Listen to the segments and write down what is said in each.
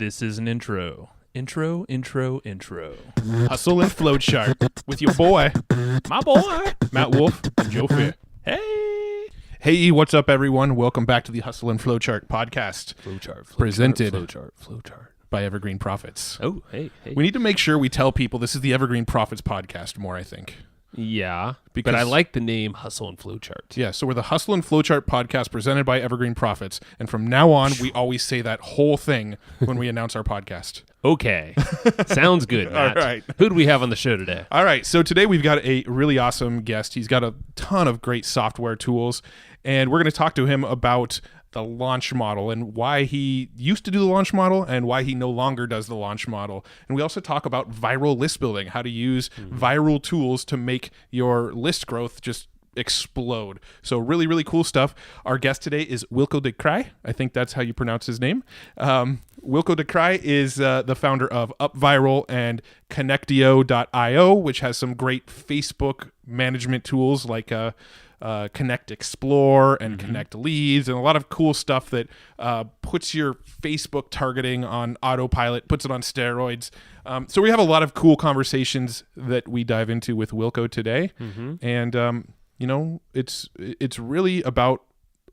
This is an intro. Intro. Hustle and Flowchart with your boy, my boy, Matt Wolf and Joe Fair. Hey, what's up, everyone? Welcome back to the Hustle and Flowchart podcast. Presented by Evergreen Profits. Oh, hey. We need to make sure we tell people this is the Evergreen Profits podcast more, I think. Yeah, Because- but I like the name Hustle and Flowchart. Yeah, so we're the Hustle and Flowchart podcast presented by Evergreen Profits. And from now on, we always say that whole thing when we announce our podcast. Okay, sounds good, Matt. All right. Who do we have on the show today? All right, so today we've got a really awesome guest. He's got a ton of great software tools, and we're going to talk to him about the launch model and why he used to do the launch model and why he no longer does the launch model. And we also talk about viral list building, how to use viral tools to make your list growth just explode. So really, really cool stuff. Our guest today is Wilco de Kreij. I think that's how you pronounce his name. Wilco de Kreij is the founder of UpViral and Connectio.io, which has some great Facebook management tools like Connect Explore and Connect Leads and a lot of cool stuff that puts your Facebook targeting on autopilot, puts it on steroids. So we have a lot of cool conversations that we dive into with Wilco today. And, you know, it's really about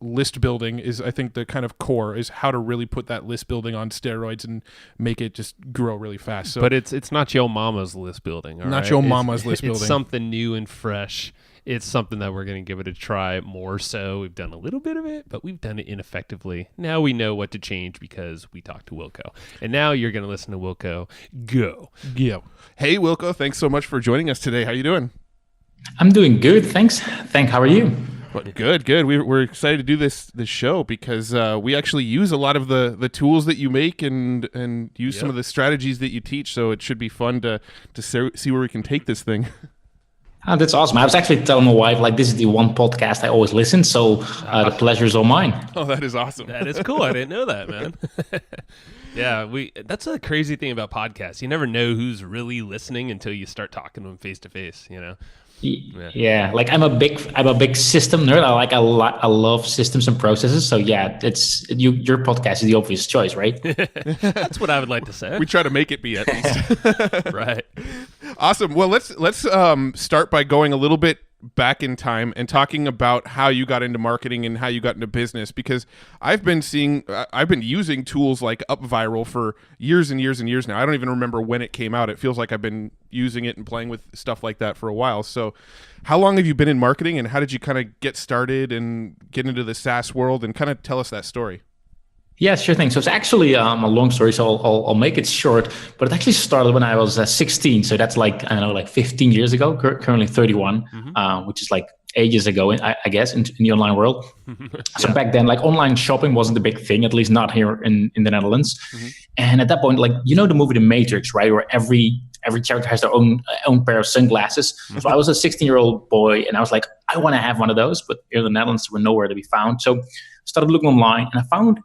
list building is, I think, the kind of core is how to really put that list building on steroids and make it just grow really fast. So, But it's not your mama's list building, all Not right? your mama's list It's building. something new and fresh. It's something that we're going to give it a try more so. We've done a little bit of it, but we've done it ineffectively. Now we know what to change because we talked to Wilco. And now you're going to listen to Wilco. Go. yeah. Hey, Wilco, thanks so much for joining us today. How you doing? I'm doing good, thanks. How are you? Good. We're excited to do this show because we actually use a lot of the tools that you make and use some of the strategies that you teach. So it should be fun to see where we can take this thing. Oh, that's awesome. I was actually telling my wife, like, this is the one podcast I always listen, so the pleasure's all mine. Oh, that is awesome. That is cool. I didn't know that, man. Yeah, that's a crazy thing about podcasts. You never know who's really listening until you start talking to them face to face, you know? Yeah, like I'm a big system nerd. I love systems and processes. So yeah, it's your podcast is the obvious choice, right? That's what I would like to say. We try to make it be at least. Right. Awesome. Well, let's start by going a little bit back in time and talking about how you got into marketing and how you got into business, because I've been using tools like UpViral for years and years and years now. I don't even remember when it came out. It feels like I've been using it and playing with stuff like that for a while. So how long have you been in marketing, and how did you kind of get started and get into the SaaS world, and kind of tell us that story? Yeah, sure thing. So it's actually a long story, so I'll make it short. But it actually started when I was 16. So that's like 15 years ago. Currently 31, which is like ages ago, I guess, in the online world. So back then, like, online shopping wasn't a big thing, at least not here in the Netherlands. And at that point, like, you know the movie The Matrix, right? Where every character has their own pair of sunglasses. So I was a 16-year-old boy, and I was like, I want to have one of those, but here in the Netherlands, were nowhere to be found. So started looking online, and I found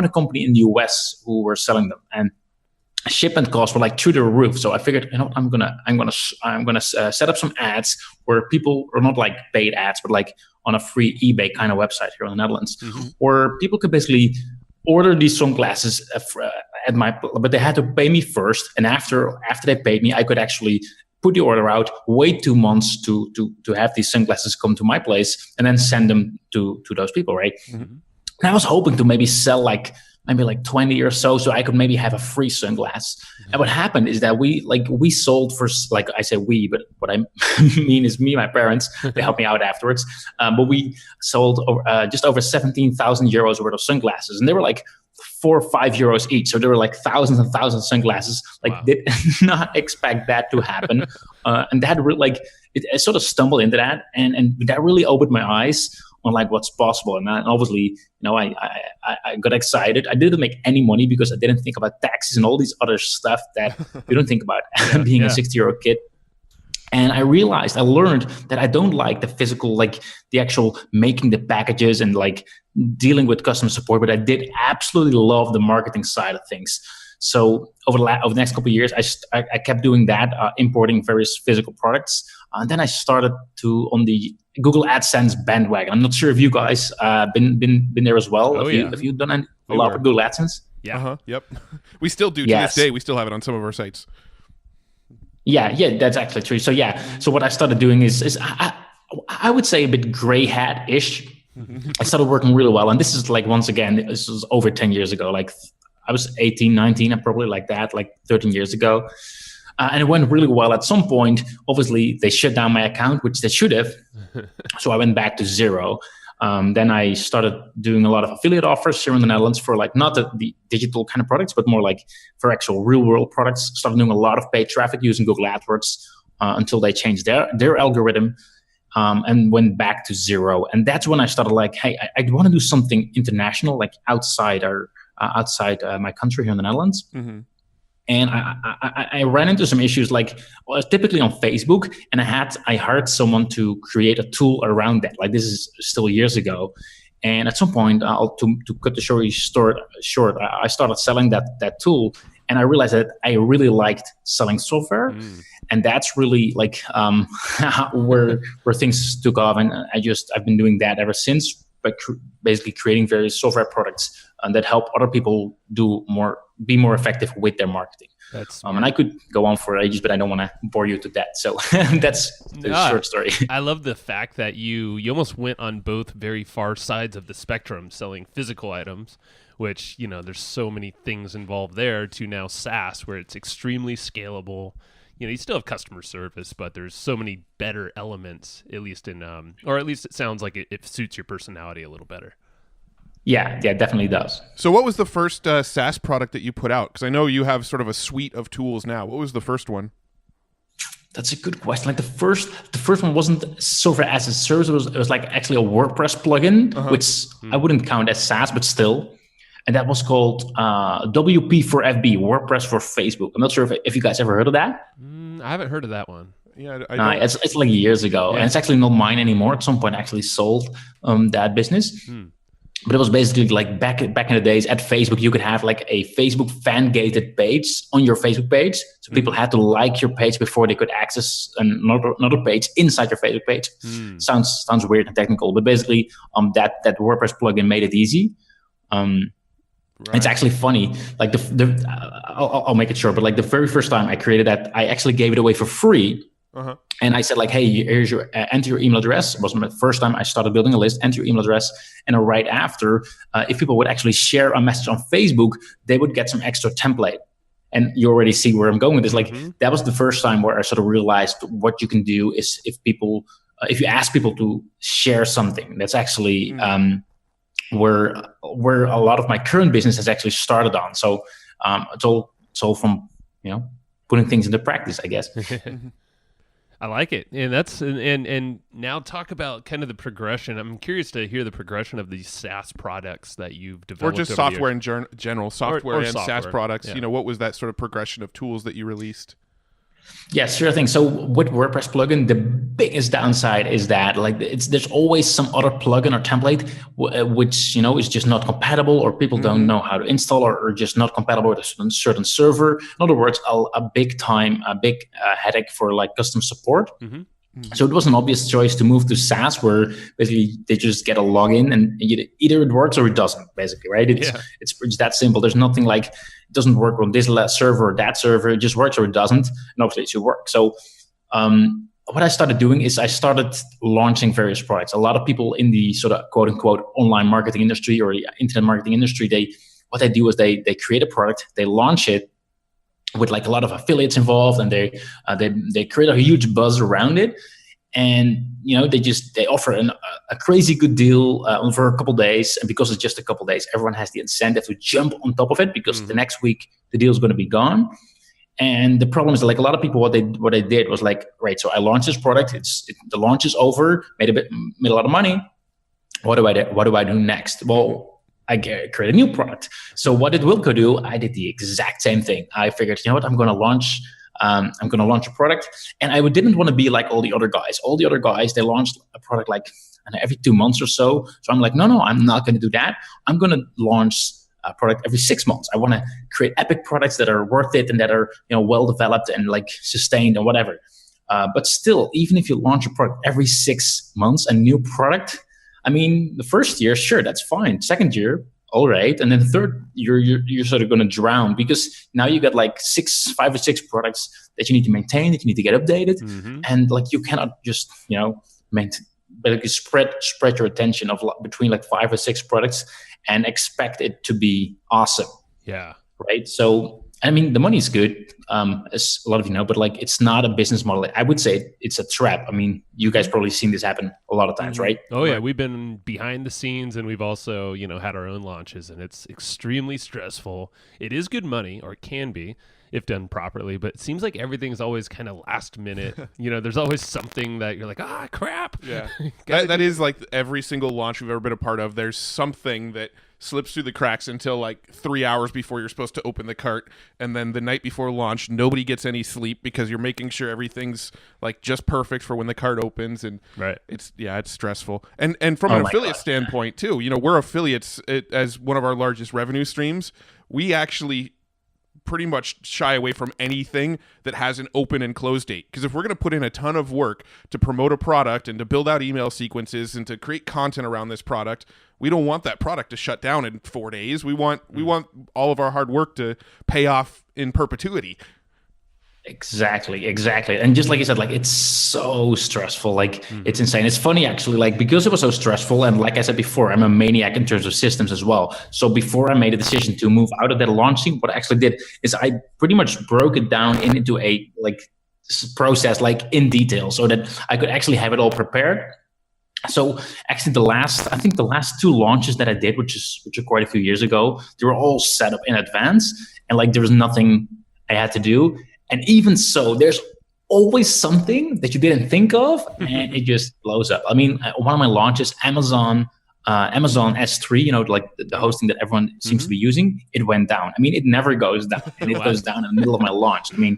a company in the US who were selling them, and shipment costs were like through the roof. So I figured, I'm gonna set up some ads where people are not like paid ads, but like on a free eBay kind of website here in the Netherlands, where people could basically order these sunglasses but they had to pay me first, and after they paid me, I could actually put the order out, wait 2 months to have these sunglasses come to my place, and then send them to those people, right? And I was hoping to maybe sell maybe 20 or so I could maybe have a free sunglass. And what happened is that we sold for, like, I say we, but what I mean is me and my parents. They helped me out afterwards. But we sold just over 17,000 euros worth of sunglasses, and they were like 4 or 5 euros each. So there were like thousands and thousands of sunglasses. Wow. Did not expect that to happen. And that really, I sort of stumbled into that, and that really opened my eyes on like what's possible. And obviously, I got excited. I didn't make any money because I didn't think about taxes and all these other stuff that you don't think about being a 60-year-old kid. And I learned that I don't like the physical, like the actual making the packages and like dealing with customer support, but I did absolutely love the marketing side of things. So over the next couple of years, I kept doing that, importing various physical products. And then I started on the Google AdSense bandwagon. I'm not sure if you guys been there as well. Have you done a lot with Google AdSense? Yeah. Yep. We still do to Yes. this day. We still have it on some of our sites. Yeah, that's actually true. So so what I started doing is I would say a bit gray hat-ish. I started working really well. And this is like, once again, this was over 10 years ago. Like I was 18, 19, and probably like that, like 13 years ago. And it went really well. At some point, obviously, they shut down my account, which they should have. So I went back to zero. Then I started doing a lot of affiliate offers here in the Netherlands for like not the digital kind of products, but more like for actual real world products. Started doing a lot of paid traffic using Google AdWords until they changed their algorithm. And went back to zero. And that's when I started like, hey, I want to do something international, like outside my country here in the Netherlands. Mm-hmm. And I ran into some issues, like typically on Facebook, and I hired someone to create a tool around that. Like this is still years ago. And at some point, to cut the story short, I started selling that tool, and I realized that I really liked selling software. And that's really like where things took off. And I've been doing that ever since, by basically creating various software products that help other people be more effective with their marketing. That's and I could go on for ages, but I don't want to bore you to death. So that's the short story. I love the fact that you almost went on both very far sides of the spectrum, selling physical items, which, there's so many things involved there, to now SaaS, where it's extremely scalable. You still have customer service, but there's so many better elements, at least or at least it sounds like it suits your personality a little better. Yeah, it definitely does. So what was the first SaaS product that you put out? Because I know you have sort of a suite of tools now. What was the first one? That's a good question. Like the first one wasn't software as a service. It was like actually a WordPress plugin, which I wouldn't count as SaaS, but still. And that was called WP4FB, WordPress for Facebook. I'm not sure if you guys ever heard of that. I haven't heard of that one. Yeah, I don't. It's like years ago, Yeah. and it's actually not mine anymore. At some point, I actually sold that business. But it was basically like back in the days at Facebook, you could have like a Facebook fan-gated page on your Facebook page. So people had to like your page before they could access another page inside your Facebook page. Sounds weird and technical, but basically that WordPress plugin made it easy. Right. It's actually funny. Like I'll make it short, but like the very first time I created that, I actually gave it away for free. And I said like, hey, here's your enter your email address. It was my first time I started building a list. Enter your email address, and right after, if people would actually share a message on Facebook, they would get some extra template. And you already see where I'm going with this. Like that was the first time where I sort of realized what you can do is if you ask people to share something, that's actually where a lot of my current business has actually started on. So it's all from putting things into practice, I guess. I like it. And that's and now talk about kind of the progression. I'm curious to hear the progression of these SaaS products that you've developed. Or just software in general, software and software. SaaS products. Yeah. What was that sort of progression of tools that you released? Yeah, sure thing. So with WordPress plugin, the biggest downside is that like there's always some other plugin or template which is just not compatible, or people don't know how to install, or just not compatible with a certain server. In other words, a big headache for like custom support. So it was an obvious choice to move to SaaS, where basically they just get a login and either it works or it doesn't, basically, right? It's that simple. There's nothing like it doesn't work on this server or that server. It just works or it doesn't. And obviously it should work. So what I started doing is I started launching various products. A lot of people in the sort of quote unquote online marketing industry or the internet marketing industry, what they do is they create a product, they launch it with like a lot of affiliates involved, and they create a huge buzz around it. And they offer a crazy good deal for a couple of days, and because it's just a couple of days, everyone has the incentive to jump on top of it, because the next week the deal is going to be gone. And the problem is, like, a lot of people, what they did was like, right, so I launched this product, the launch is over, made a lot of money. What do I do next? Well, I create a new product. So what did Wilco do? I did the exact same thing. I figured, I'm going to launch a product, and I didn't want to be like all the other guys. All the other guys, they launched a product like every 2 months or so. So I'm like, no, I'm not going to do that. I'm going to launch a product every 6 months. I want to create epic products that are worth it and that are well developed and like sustained and whatever. But still, even if you launch a product every 6 months, a new product, I mean, the first year, sure, that's fine. Second year, all right. And then third, you're sort of going to drown, because now you got like 5 or 6 products that you need to maintain, that you need to get updated. And like, you cannot just, maintain, but like, you spread your attention between like 5 or 6 products and expect it to be awesome. Yeah. Right. So, I mean, the money is good, as a lot of you know, but like, it's not a business model. I would say it's a trap. I mean, you guys probably seen this happen a lot of times, right? Oh yeah, we've been behind the scenes, and we've also, had our own launches, and it's extremely stressful. It is good money, or it can be, if done properly, but it seems like everything's always kind of last minute. There's always something that you're like, crap. Yeah. that is like every single launch we've ever been a part of. There's something that slips through the cracks until like 3 hours before you're supposed to open the cart, and then the night before launch, nobody gets any sleep because you're making sure everything's like just perfect for when the cart opens, and it's stressful. And from an affiliate standpoint too, we're affiliates as one of our largest revenue streams. We actually pretty much shy away from anything that has an open and close date, because if we're going to put in a ton of work to promote a product and to build out email sequences and to create content around this product, we don't want that product to shut down in 4 days. We want all of our hard work to pay off in perpetuity. Exactly. And just like you said, like, it's so stressful. Like, it's insane. It's funny, actually, like, because it was so stressful. And like I said before, I'm a maniac in terms of systems as well. So before I made a decision to move out of that launch team, what I actually did is I pretty much broke it down into a like process, like in detail, so that I could actually have it all prepared. So actually the last 2 launches that I did, which are quite a few years ago, they were all set up in advance, and like, there was nothing I had to do. And even so, there's always something that you didn't think of, and it just blows up. I mean, one of my launches, Amazon S3, like the hosting that everyone seems to be using, it went down. I mean, it never goes down, and it goes down in the middle of my launch. I mean,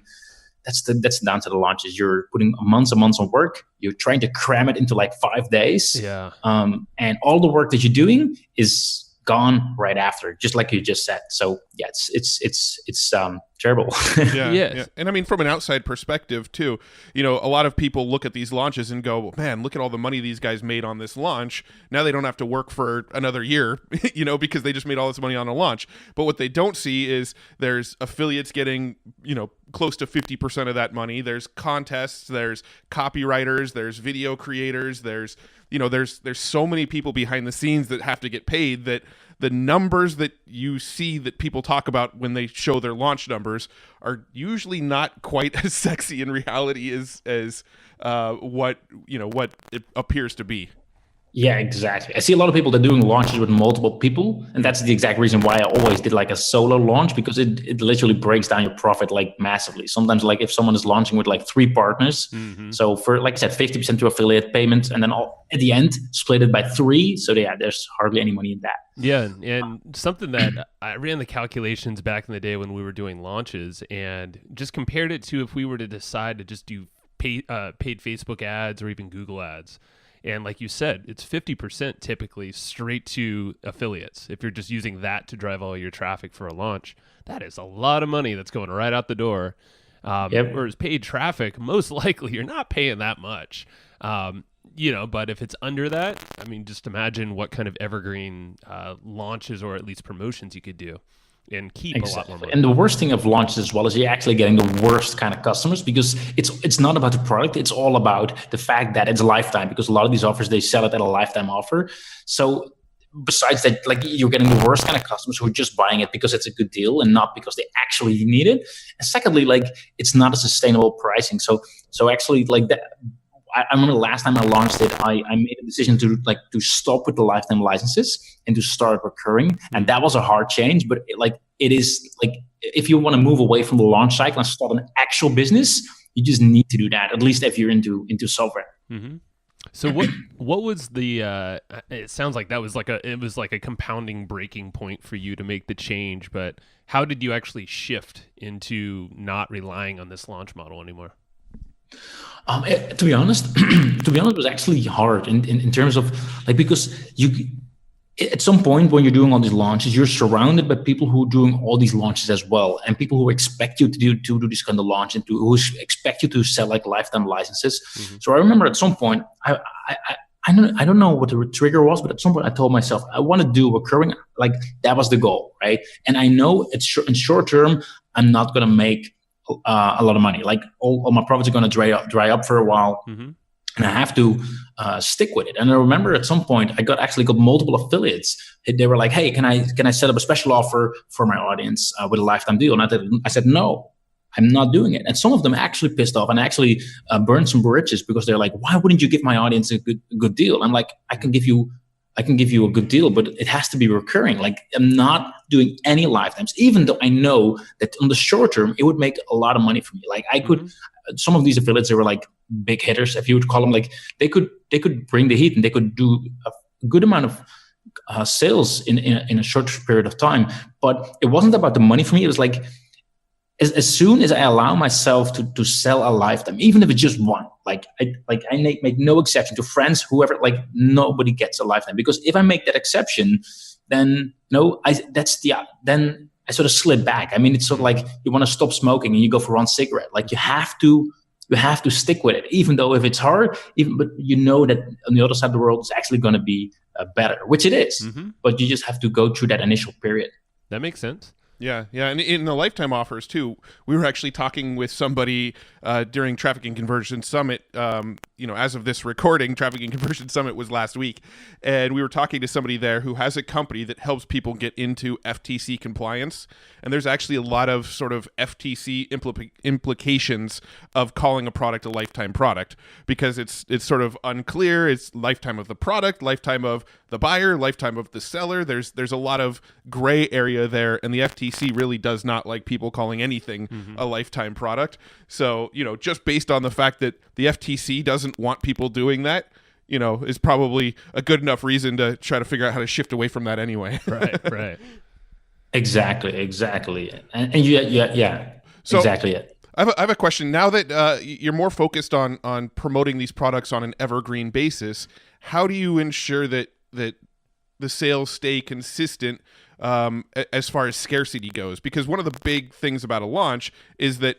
that's down to the launches. You're putting months and months of work. You're trying to cram it into like 5 days. Yeah. And all the work that you're doing is gone right after, just like you just said. So yeah, it's terrible. Yeah. And I mean, from an outside perspective too, a lot of people look at these launches and go, man, look at all the money these guys made on this launch. Now they don't have to work for another year, because they just made all this money on a launch. But what they don't see is there's affiliates getting, close to 50% of that money. There's contests, there's copywriters, there's video creators, there's so many people behind the scenes that have to get paid, that the numbers that you see that people talk about when they show their launch numbers are usually not quite as sexy in reality as what it appears to be. Yeah, exactly. I see a lot of people that are doing launches with multiple people, and that's the exact reason why I always did like a solo launch, because it literally breaks down your profit like massively. Sometimes, like, if someone is launching with like 3 partners, so for, like I said, 50% to affiliate payments, and then at the end split it by 3. So yeah, there's hardly any money in that. Yeah, and something that I ran the calculations back in the day when we were doing launches, and just compared it to if we were to decide to just do paid Facebook ads or even Google ads. And like you said, it's 50% typically straight to affiliates. If you're just using that to drive all your traffic for a launch, that is a lot of money that's going right out the door. Whereas paid traffic, most likely you're not paying that much. But if it's under that, I mean, just imagine what kind of evergreen launches or at least promotions you could do and keep a lot more money. And the worst thing of launches as well is you're actually getting the worst kind of customers, because it's not about the product. It's all about the fact that it's a lifetime, because a lot of these offers, they sell it at a lifetime offer. So besides that, like, you're getting the worst kind of customers who are just buying it because it's a good deal and not because they actually need it. And secondly, like, it's not a sustainable pricing. So actually, like, that, I remember the last time I launched it, I made a decision to stop with the lifetime licenses and to start recurring. And that was a hard change, but it is like, if you want to move away from the launch cycle and start an actual business, you just need to do that, at least if you're into software. Mm-hmm. So what was the it sounds like that was like a compounding breaking point for you to make the change, but how did you actually shift into not relying on this launch model anymore? To be honest, it was actually hard in terms of, like, because at some point when you're doing all these launches, you're surrounded by people who are doing all these launches as well, and people who expect you to do this kind of launch who expect you to sell like lifetime licenses. Mm-hmm. So I remember at some point I I don't know what the trigger was, but at some point I told myself I want to do recurring. Like that was the goal, right? And I know in short term I'm not going to make a lot of money. Like all my profits are going to dry up for a while, and I have to stick with it. And I remember at some point I got multiple affiliates. They were like, "Hey, can I set up a special offer for my audience with a lifetime deal?" And I said no. I'm not doing it. And some of them actually pissed off and actually burned some bridges because they're like, why wouldn't you give my audience a good deal? I'm like, I can give you a good deal, but it has to be recurring. Like I'm not doing any lifetimes, even though I know that on the short term, it would make a lot of money for me. Like I could, some of these affiliates, they were like big hitters, if you would call them, like they could bring the heat and they could do a good amount of sales in a short period of time. But it wasn't about the money for me. It was like, as soon as I allow myself to sell a lifetime, even if it's just one, I make no exception to friends, whoever, like nobody gets a lifetime, because if I make that exception, then then I sort of slip back. I mean, it's sort of like you want to stop smoking and you go for one cigarette. Like you have to stick with it, even though if it's hard, but you know that on the other side of the world it's actually going to be better, which it is. But you just have to go through that initial period. That makes sense. Yeah, and in the lifetime offers too, we were actually talking with somebody during Traffic and Conversion Summit. As of this recording, Traffic and Conversion Summit was last week, and we were talking to somebody there who has a company that helps people get into FTC compliance. And there's actually a lot of sort of FTC implications of calling a product a lifetime product, because it's sort of unclear. It's lifetime of the product, lifetime of the buyer, lifetime of the seller. There's a lot of gray area there, and the FTC really does not like people calling anything a lifetime product. So, just based on the fact that the FTC doesn't want people doing that, is probably a good enough reason to try to figure out how to shift away from that anyway. Right. Exactly. And yeah. So, exactly it. I have a question. Now that you're more focused on promoting these products on an evergreen basis, how do you ensure that the sales stay consistent as far as scarcity goes? Because one of the big things about a launch is that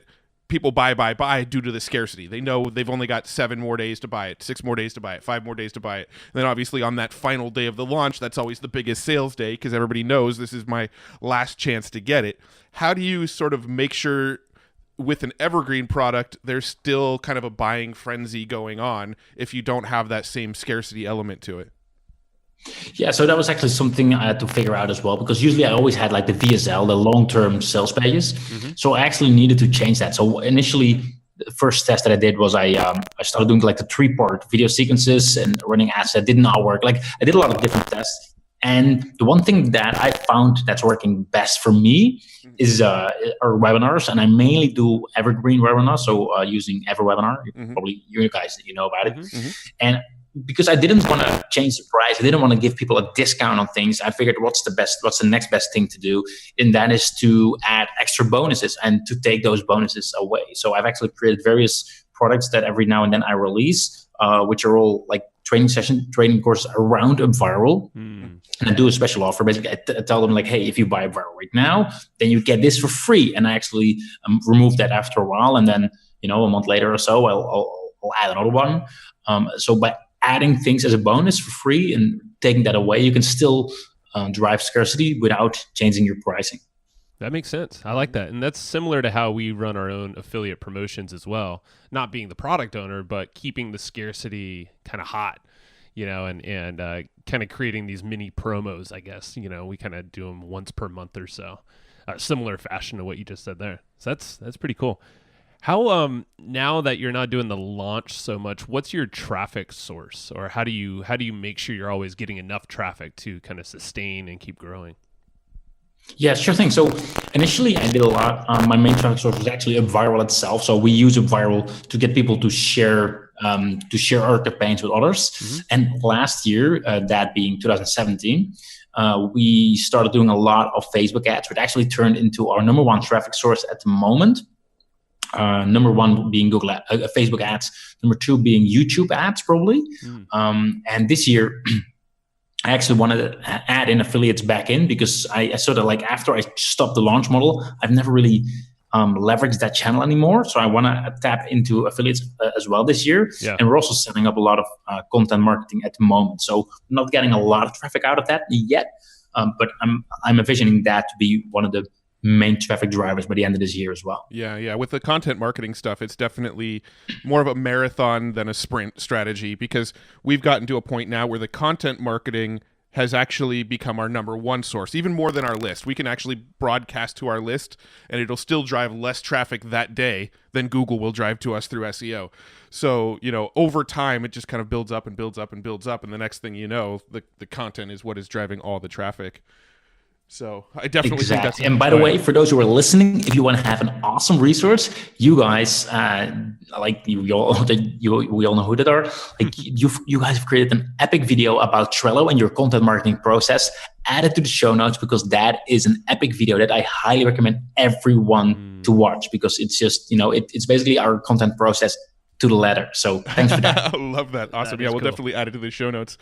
people buy due to the scarcity. They know they've only got 7 more days to buy it, 6 more days to buy it, 5 more days to buy it. And then obviously on that final day of the launch, that's always the biggest sales day, because everybody knows this is my last chance to get it. How do you sort of make sure with an evergreen product, there's still kind of a buying frenzy going on if you don't have that same scarcity element to it? Yeah, so that was actually something I had to figure out as well, because usually I always had like the VSL, the long-term sales pages. So I actually needed to change that. So initially, the first test that I did was I started doing like the 3-part video sequences and running ads that did not work. Like I did a lot of different tests. And the one thing that I found that's working best for me is our webinars, and I mainly do evergreen webinars. So using EverWebinar, probably you guys know about it. And because I didn't want to change the price, I didn't want to give people a discount on things. I figured what's the next best thing to do, and that is to add extra bonuses and to take those bonuses away. So I've actually created various products that every now and then I release, which are all like training courses around Viral. And I do a special offer. Basically, I tell them like, hey, if you buy Viral right now, then you get this for free. And I actually remove that after a while, and then a month later or so, I'll add another one. So by adding things as a bonus for free and taking that away, you can still drive scarcity without changing your pricing. That makes sense. I like that. And that's similar to how we run our own affiliate promotions as well. Not being the product owner, but keeping the scarcity kind of hot, and kind of creating these mini promos, I guess. We kind of do them once per month or so. Similar fashion to what you just said there. So that's pretty cool. How now that you're not doing the launch so much, what's your traffic source, or how do you make sure you're always getting enough traffic to kind of sustain and keep growing? Yeah, sure thing. So initially I did a lot. My main traffic source was actually Viral itself. So we use Viral to get people to share our campaigns with others. And last year, that being 2017, we started doing a lot of Facebook ads, which actually turned into our number 1 traffic source at the moment. Number 1 being Facebook ads, number 2 being YouTube ads, probably. And this year, I actually wanted to add in affiliates back in, because I sort of like, after I stopped the launch model, I've never really leverage that channel anymore. So I want to tap into affiliates as well this year. Yeah. And we're also setting up a lot of content marketing at the moment. So I'm not getting a lot of traffic out of that yet, but I'm envisioning that to be one of the main traffic drivers by the end of this year as well. Yeah. With the content marketing stuff, it's definitely more of a marathon than a sprint strategy, because we've gotten to a point now where the content marketing has actually become our number one source, even more than our list. We can actually broadcast to our list, and it'll still drive less traffic that day than Google will drive to us through SEO. So, over time, it just kind of builds up and builds up and builds up, and the next thing you know, the content is what is driving all the traffic. So I definitely think that's. And by the way, for those who are listening, if you want to have an awesome resource, you guys, we all know who that are. Like you guys have created an epic video about Trello and your content marketing process. Add it to the show notes, because that is an epic video that I highly recommend everyone to watch, because it's just it's basically our content process to the letter. So thanks for that. I love that. Awesome. That is we'll cool. definitely add it to the show notes.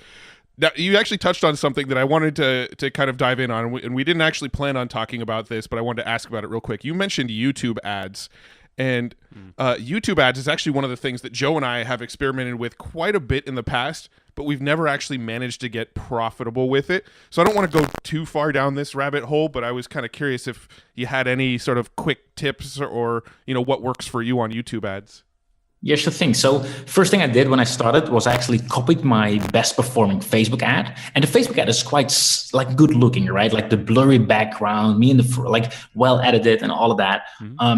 Now, you actually touched on something that I wanted to kind of dive in on, and we didn't actually plan on talking about this, but I wanted to ask about it real quick. You mentioned YouTube ads, and YouTube ads is actually one of the things that Joe and I have experimented with quite a bit in the past, but we've never actually managed to get profitable with it. So I don't want to go too far down this rabbit hole, but I was kind of curious if you had any sort of quick tips or what works for you on YouTube ads. Yeah, sure thing. So first thing I did when I started was I actually copied my best performing Facebook ad. And the Facebook ad is quite good looking, right? Like the blurry background, me in the well edited and all of that.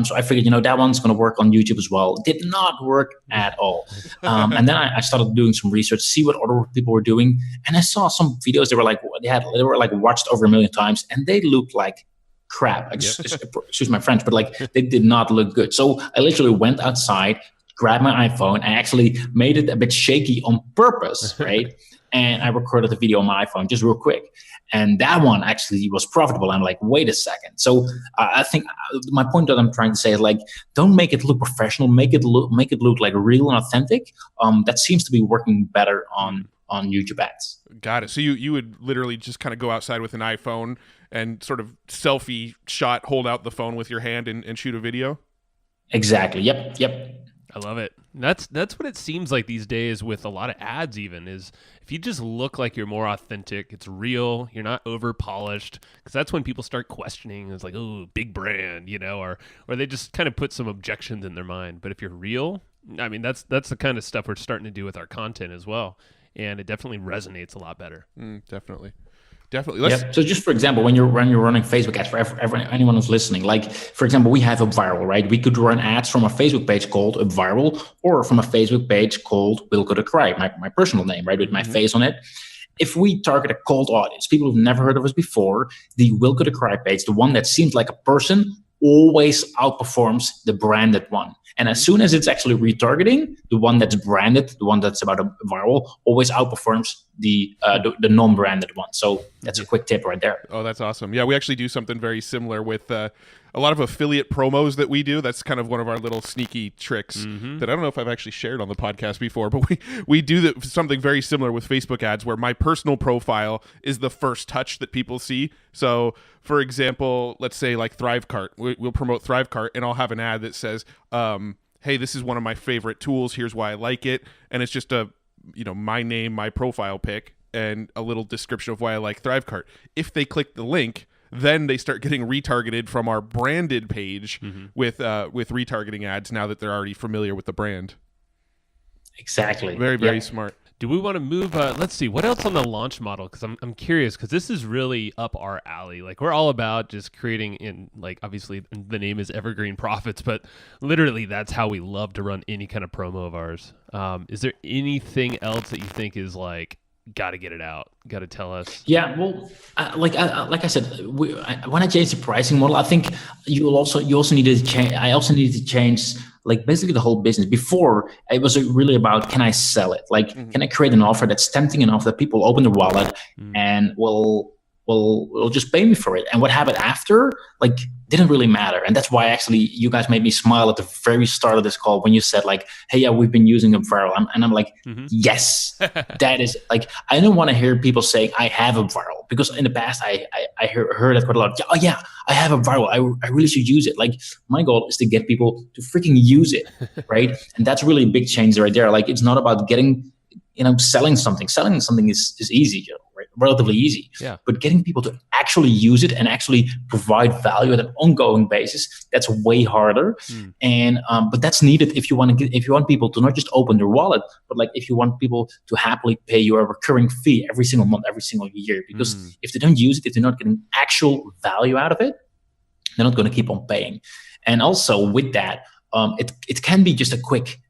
So I figured, that one's going to work on YouTube as well. Did not work at all. And then I started doing some research, see what other people were doing. And I saw some videos that were they were watched over 1 million times, and they looked like crap. Excuse my French, but they did not look good. So I literally went outside, grabbed my iPhone, and actually made it a bit shaky on purpose, right? And I recorded the video on my iPhone just real quick. And that one actually was profitable. I'm like, wait a second. So I think my point that I'm trying to say is don't make it look professional, make it look like real and authentic. That seems to be working better on YouTube ads. Got it. So you would literally just kind of go outside with an iPhone and sort of selfie shot, hold out the phone with your hand and shoot a video? Exactly. Yep. I love it. That's what it seems like these days with a lot of ads, even, is if you just look like you're more authentic, it's real, you're not over polished, because that's when people start questioning. It's like, oh, big brand, or they just kind of put some objections in their mind. But if you're real, I mean, that's the kind of stuff we're starting to do with our content as well. And it definitely resonates a lot better. Definitely. So just for example, when you're running Facebook ads, for anyone who's listening, for example, we have UpViral, right? We could run ads from a Facebook page called UpViral, or from a Facebook page called Wilco the Kreij, my personal name, right, with my face on it. If we target a cold audience, people who've never heard of us before, the Wilco the Kreij page, the one that seems like a person, always outperforms the branded one. And as soon as it's actually retargeting, the one that's branded, the one that's about a viral, always outperforms the non-branded one. So that's a quick tip right there. Oh, that's awesome. Yeah, we actually do something very similar with a lot of affiliate promos that we do. That's kind of one of our little sneaky tricks that I don't know if I've actually shared on the podcast before, but we do something very similar with Facebook ads, where my personal profile is the first touch that people see. So, for example, let's say ThriveCart. We'll promote ThriveCart, and I'll have an ad that says, hey, this is one of my favorite tools. Here's why I like it. And it's just my name, my profile pic, and a little description of why I like ThriveCart. If they click the link, then they start getting retargeted from our branded page with retargeting ads, now that they're already familiar with the brand. Exactly. Very, very smart. Do we want to move? Let's see. What else on the launch model? Because I'm curious, because this is really up our alley. We're all about just creating obviously the name is Evergreen Profits, but literally that's how we love to run any kind of promo of ours. Is there anything else that you think is got to get it out? Got to tell us. Yeah, well, like I said, when I changed the pricing model, I think you also needed to change. I also needed to change basically the whole business. Before, it was really about, can I sell it? Can I create an offer that's tempting enough that people open their wallet and will will just pay me for it. And what happened after, like, didn't really matter. And that's why actually you guys made me smile at the very start of this call when you said like, hey, yeah, we've been using a viral. And I'm like, yes, that is like, I don't want to hear people saying I have a viral, because in the past I heard that quite a lot. Oh yeah, I have a viral. I really should use it. Like, my goal is to get people to freaking use it, right? And that's really a big change right there. Like, it's not about getting, selling something. Selling something is easy, right? Relatively easy. Yeah. But getting people to actually use it and actually provide value at an ongoing basis, that's way harder. And but that's needed if you want people to not just open their wallet, but like if you want people to happily pay you a recurring fee every single month, every single year. Because if they don't use it, if they're not getting actual value out of it, they're not going to keep on paying. And also with that, it can be just a quick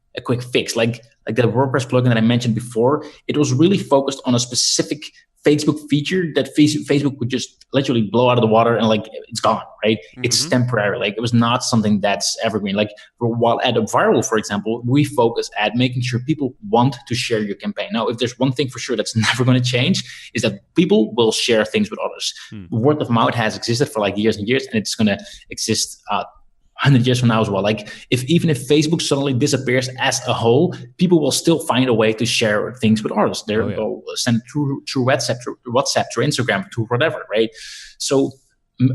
fix, like the WordPress plugin that I mentioned before. It was really focused on a specific Facebook feature that Facebook would just literally blow out of the water and like it's gone, right? It's temporary. Like, it was not something that's evergreen. Like, while at a viral, for example, we focus at making sure people want to share your campaign. Now, if there's one thing for sure that's never going to change, is that people will share things with others. Word of mouth has existed for like years and years, and it's going to exist 100 years from now as well. Like, even if Facebook suddenly disappears as a whole, people will still find a way to share things with others. They'll send through WhatsApp, through Instagram, through whatever, right? So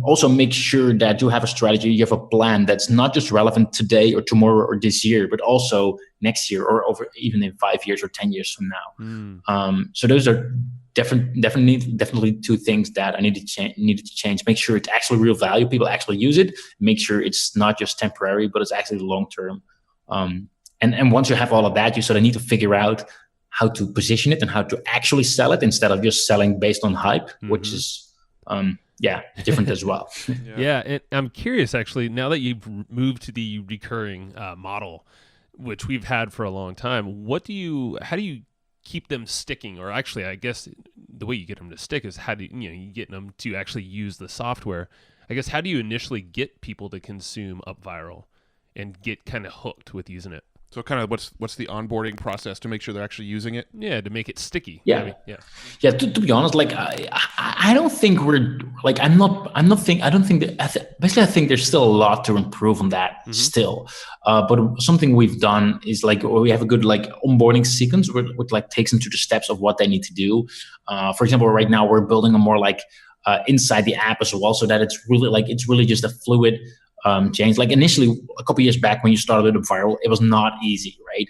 also make sure that you have a strategy, you have a plan that's not just relevant today or tomorrow or this year, but also next year or over even in 5 years or 10 years from now. So those are definitely two things that I needed to change. Make sure it's actually real value, people actually use it. Make sure it's not just temporary, but it's actually long term. And once you have all of that, you sort of need to figure out how to position it and how to actually sell it instead of just selling based on hype, which is different as well. Yeah, and I'm curious actually, now that you've moved to the recurring model, which we've had for a long time, how do you keep them sticking? Or actually, I guess the way you get them to stick is how do you get them to actually use the software. I guess, how do you initially get people to consume UpViral and get kind of hooked with using it? So kind of what's the onboarding process to make sure they're actually using it? Yeah, to make it sticky. Yeah. To be honest, like I don't think we're like I don't think that basically I think there's still a lot to improve on that still. But something we've done is like we have a good like onboarding sequence which like takes them through the steps of what they need to do. For example, right now we're building a more like inside the app as well, so that it's really just a fluid change. Like initially, a couple years back when you started with Viral, it was not easy, right?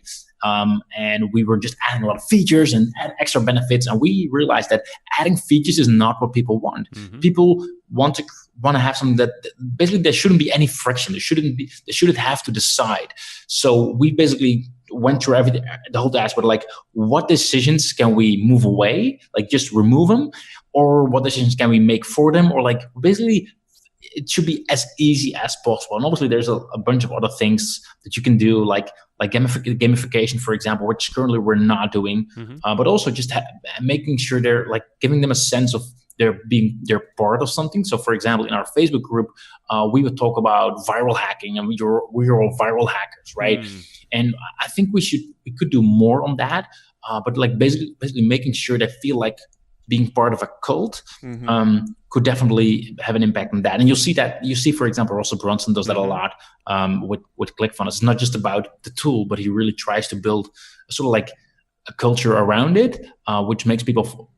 And we were just adding a lot of features and add extra benefits, and we realized that adding features is not what people want. People want to have something that basically there shouldn't be any friction. They shouldn't have to decide. So we basically went through the whole dashboard, like what decisions can we move away, like just remove them, or what decisions can we make for them, or like basically it should be as easy as possible. And obviously there's a bunch of other things that you can do, like gamification, for example, which currently we're not doing, but also just making sure they're like giving them a sense of they're part of something. So for example, in our Facebook group, we would talk about viral hacking, and we're all viral hackers, right? And I think we could do more on that, but like basically making sure they feel like being part of a cult could definitely have an impact on that. And you'll see, for example, Russell Brunson does that a lot with ClickFunnels. It's not just about the tool, but he really tries to build sort of like a culture around it, which makes people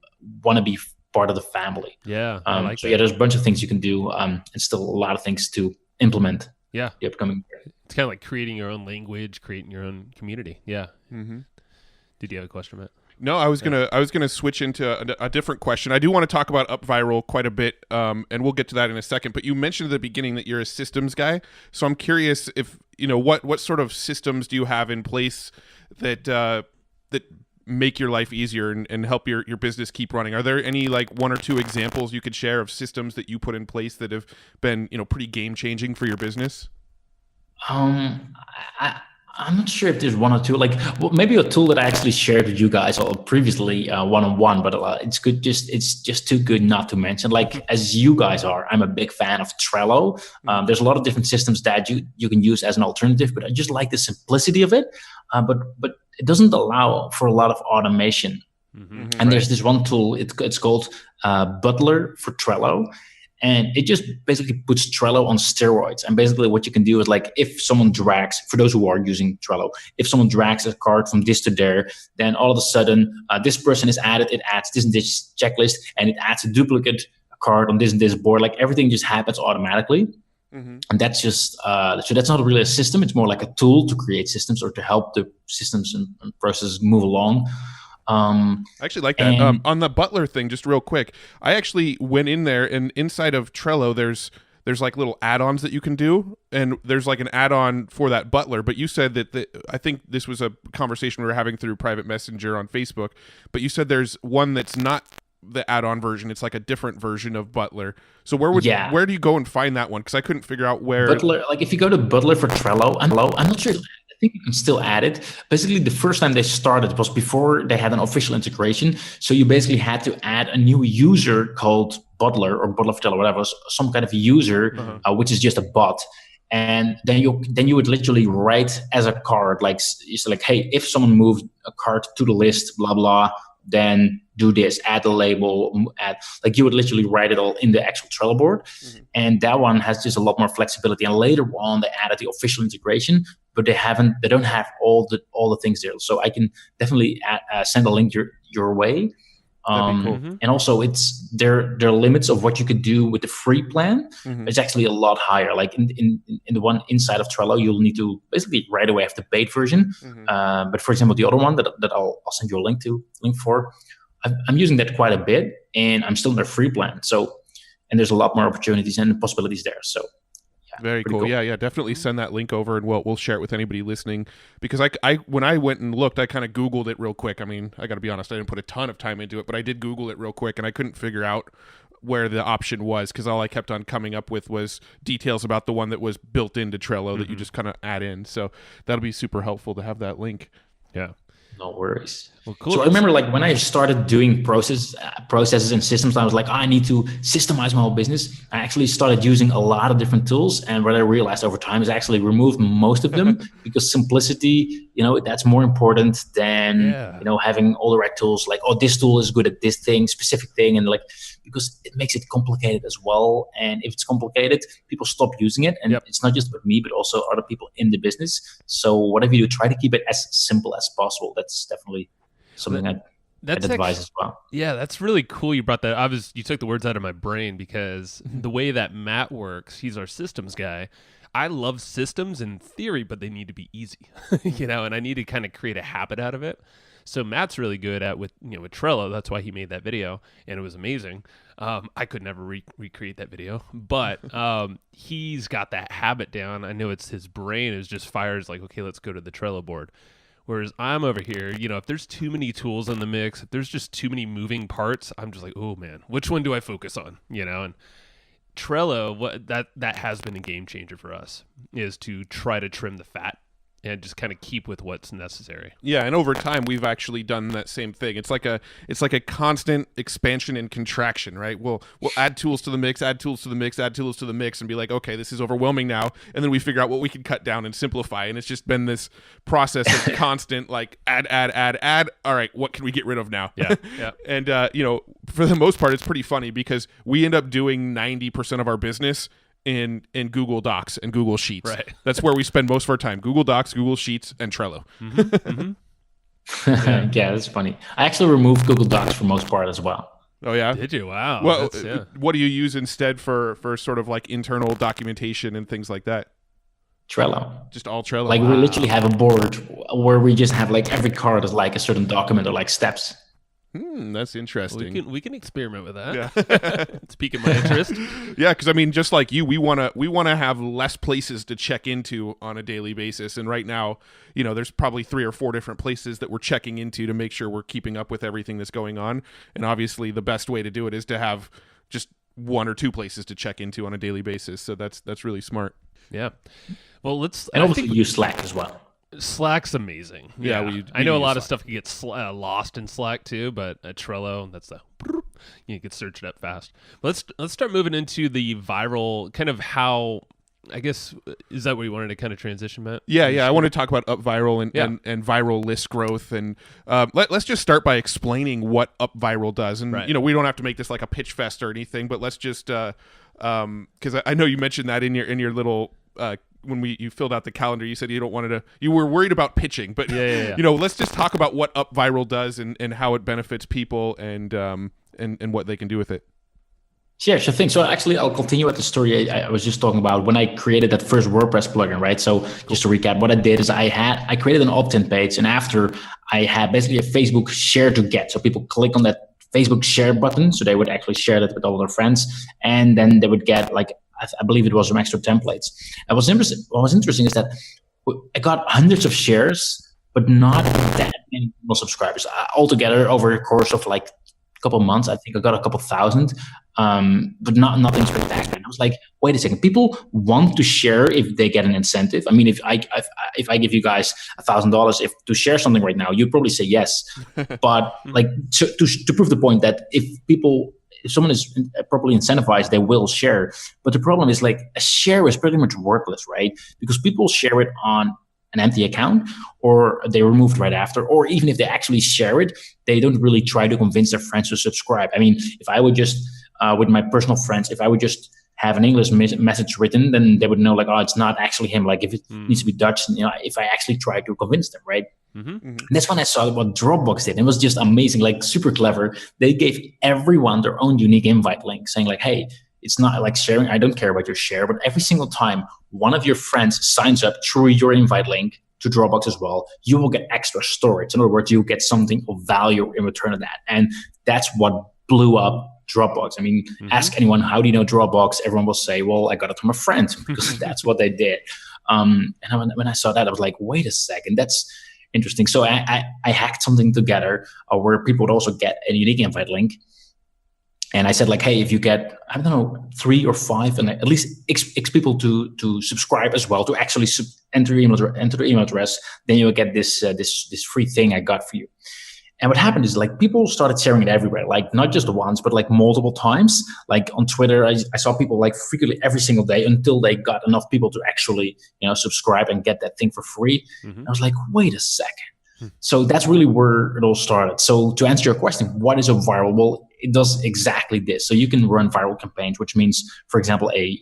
want to be part of the family. Yeah, I like so that. yeah, there's a bunch of things you can do, and still a lot of things to implement. Yeah, the upcoming year. It's kind of like creating your own language, creating your own community. Yeah. Did you have a question, Matt? No, I was gonna switch into a different question. I do want to talk about UpViral quite a bit, and we'll get to that in a second. But you mentioned at the beginning that you're a systems guy, so I'm curious if what sort of systems do you have in place that make your life easier and help your business keep running? Are there any like one or two examples you could share of systems that you put in place that have been pretty game changing for your business? I'm not sure if there's one or two. Like, well, maybe a tool that I actually shared with you guys previously one-on-one, but it's good. It's just too good not to mention. Like, as you guys are, I'm a big fan of Trello. There's a lot of different systems that you can use as an alternative, but I just like the simplicity of it. But it doesn't allow for a lot of automation. And there's this one tool, it's called Butler for Trello. And it just basically puts Trello on steroids. And basically what you can do is like, if someone drags, for those who are using Trello, if someone drags a card from this to there, then all of a sudden this person is added, it adds this and this checklist, and it adds a duplicate card on this and this board. Like everything just happens automatically. And that's just, so that's not really a system. It's more like a tool to create systems or to help the systems and processes move along. I actually like that. On the Butler thing, just real quick, I actually went in there, and inside of Trello, there's like little add-ons that you can do, and there's like an add-on for that Butler. But you said that I think this was a conversation we were having through private messenger on Facebook, but you said there's one that's not the add-on version. It's like a different version of Butler. So where do you go and find that one? Because I couldn't figure out where. Butler, like if you go to Butler for Trello, I'm not sure. I think you can still add it. Basically, the first time they started was before they had an official integration. So you basically had to add a new user called Butler or Butler for Trello, whatever, some kind of user, which is just a bot. And then you would literally write as a card, like you say, like, hey, if someone moved a card to the list, blah blah, then do this, add a label, like you would literally write it all in the actual Trello board. And that one has just a lot more flexibility. And later on, they added the official integration, but they don't have all the things there. So I can definitely send a link your way. That'd be cool. And also there are limits of what you could do with the free plan. It's actually a lot higher. Like in the one inside of Trello, you'll need to basically right away have the paid version. But for example, the other one that I'll send you a link for, I'm using that quite a bit, and I'm still in their free plan. So, and there's a lot more opportunities and possibilities there. So. Very cool. Yeah, definitely send that link over, and we'll share it with anybody listening. Because I when I went and looked, I kind of Googled it real quick. I mean, I got to be honest, I didn't put a ton of time into it, but I did Google it real quick, and I couldn't figure out where the option was, because all I kept on coming up with was details about the one that was built into Trello that you just kind of add in. So that'll be super helpful to have that link. Yeah. No worries. Well, cool. So I remember like when I started doing processes and systems, I was like, I need to systemize my whole business. I actually started using a lot of different tools. And what I realized over time is I actually removed most of them because simplicity, that's more important than, having all the right tools. Like, oh, this tool is good at this thing, specific thing. And like, because it makes it complicated as well. And if it's complicated, people stop using it. And it's not just with me, but also other people in the business. So whatever you do, try to keep it as simple as possible. That's definitely something I'd advise as well. Yeah, that's really cool you brought that. You took the words out of my brain, because the way that Matt works, he's our systems guy. I love systems in theory, but they need to be easy, and I need to kind of create a habit out of it. So Matt's really good at with Trello. That's why he made that video, and it was amazing. I could never recreate that video, but he's got that habit down. I know it's his brain is just fires like, okay, let's go to the Trello board. Whereas I'm over here, if there's too many tools in the mix, if there's just too many moving parts, I'm just like, oh man, which one do I focus on? And Trello, that has been a game changer for us, is to try to trim the fat and just kind of keep with what's necessary. Yeah, and over time we've actually done that same thing. It's like a constant expansion and contraction, right? We'll add tools to the mix, add tools to the mix, add tools to the mix, and be like, okay, this is overwhelming now, and then we figure out what we can cut down and simplify. And it's just been this process of constant like add. All right, what can we get rid of now? Yeah. And for the most part, it's pretty funny because we end up doing 90% of our business in Google Docs and Google Sheets. Right. That's where we spend most of our time. Google Docs, Google Sheets, and Trello. Yeah, that's funny. I actually removed Google Docs for most part as well. Oh, yeah? Did you? Wow. Well, what do you use instead for sort of like internal documentation and things like that? Trello. Just all Trello? Like we literally have a board where we just have like every card is like a certain document or like steps. That's interesting. We can experiment with that. Yeah. It's piquing my interest. Yeah, because I mean, just like you, we want to have less places to check into on a daily basis. And right now, there's probably 3 or 4 different places that we're checking into to make sure we're keeping up with everything that's going on. And obviously, the best way to do it is to have just 1 or 2 places to check into on a daily basis. So that's really smart. Yeah. Well, and obviously use Slack as well. Slack's amazing. Yeah, I know a lot of stuff can get lost in Slack too, but Trello, that's you can search it up fast. But let's start moving into the viral kind of how I guess, is that where you wanted to kind of transition, Matt? Yeah. I want to talk about Up Viral and viral list growth. And let's just start by explaining what Up Viral does. And, we don't have to make this like a pitch fest or anything, but let's just, because I know you mentioned that in your little, when you filled out the calendar, you said you were worried about pitching, but let's just talk about what Up Viral does and how it benefits people and what they can do with it. Yeah, sure thing. So actually, I'll continue with the story I was just talking about when I created that first WordPress plugin, right? So just to recap, what I did is I created an opt-in page, and after I had basically a Facebook share to get. So people click on that Facebook share button, so they would actually share that with all their friends, and then they would get like, I believe it was some extra templates. And what was interesting is that I got hundreds of shares, but not that many subscribers. Altogether, over the course of like a couple of months, I think I got a couple thousand, but nothing spectacular. And I was like, wait a second, people want to share if they get an incentive. I mean, if I give you guys $1,000 to share something right now, you'd probably say yes. But like to prove the point that if someone is properly incentivized, they will share. But the problem is like a share is pretty much worthless, right? Because people share it on an empty account, or they removed right after, or even if they actually share it, they don't really try to convince their friends to subscribe. I mean, if I would just, with my personal friends, if I would just have an English message written, then they would know like, oh, it's not actually him. Like if it needs to be Dutch, if I actually try to convince them, right? And that's when I saw what Dropbox did. It was just amazing, like super clever. They gave everyone their own unique invite link saying like, hey, it's not like sharing. I don't care about your share, but every single time one of your friends signs up through your invite link to Dropbox as well, you will get extra storage. In other words, you'll get something of value in return of that. And that's what blew up Dropbox. I mean, ask anyone, how do you know Dropbox? Everyone will say, well, I got it from a friend, because that's what they did. And when I saw that, I was like, wait a second, that's interesting. So I hacked something together where people would also get a unique invite link. And I said like, hey, if you get, I don't know, 3 or 5, and at least X people to subscribe as well, to actually enter their email address, then you'll get this free thing I got for you. And what happened is like people started sharing it everywhere, like not just once, but like multiple times. Like on Twitter, I saw people like frequently every single day until they got enough people to actually, subscribe and get that thing for free. I was like, wait a second. So that's really where it all started. So to answer your question, what is a viral? Well, it does exactly this. So you can run viral campaigns, which means, for example, a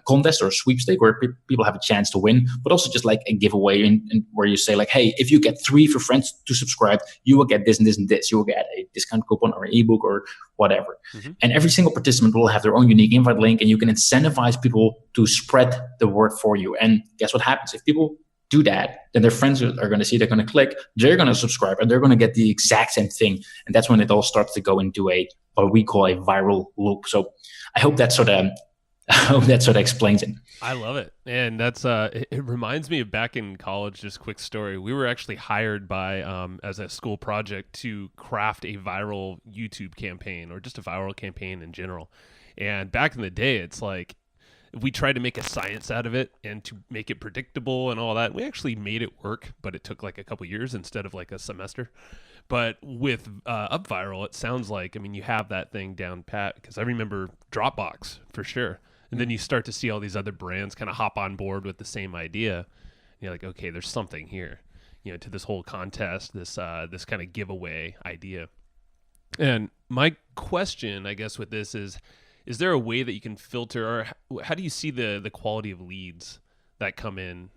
contest or a sweepstake where people have a chance to win, but also just like a giveaway in where you say like, hey, if you get 3 of your friends to subscribe, you will get this and this and this. You will get a discount coupon or an ebook or whatever. And every single participant will have their own unique invite link, and you can incentivize people to spread the word for you. And guess what happens? If people do that, then their friends are going to see, they're going to click, they're going to subscribe, and they're going to get the exact same thing. And that's when it all starts to go into what we call a viral loop. So I hope that sort of explains it. I love it. And that's it reminds me of back in college, just quick story. We were actually hired by as a school project to craft a viral YouTube campaign, or just a viral campaign in general. And back in the day, it's like, we tried to make a science out of it and to make it predictable and all that. We actually made it work, but it took like a couple years instead of like a semester. But with Up Viral, it sounds like, you have that thing down pat, because I remember Dropbox for sure. And then you start to see all these other brands kind of hop on board with the same idea. And you're like, okay, there's something here, to this whole contest, this kind of giveaway idea. And my question, I guess, with this is there a way that you can filter, or how do you see the quality of leads that come in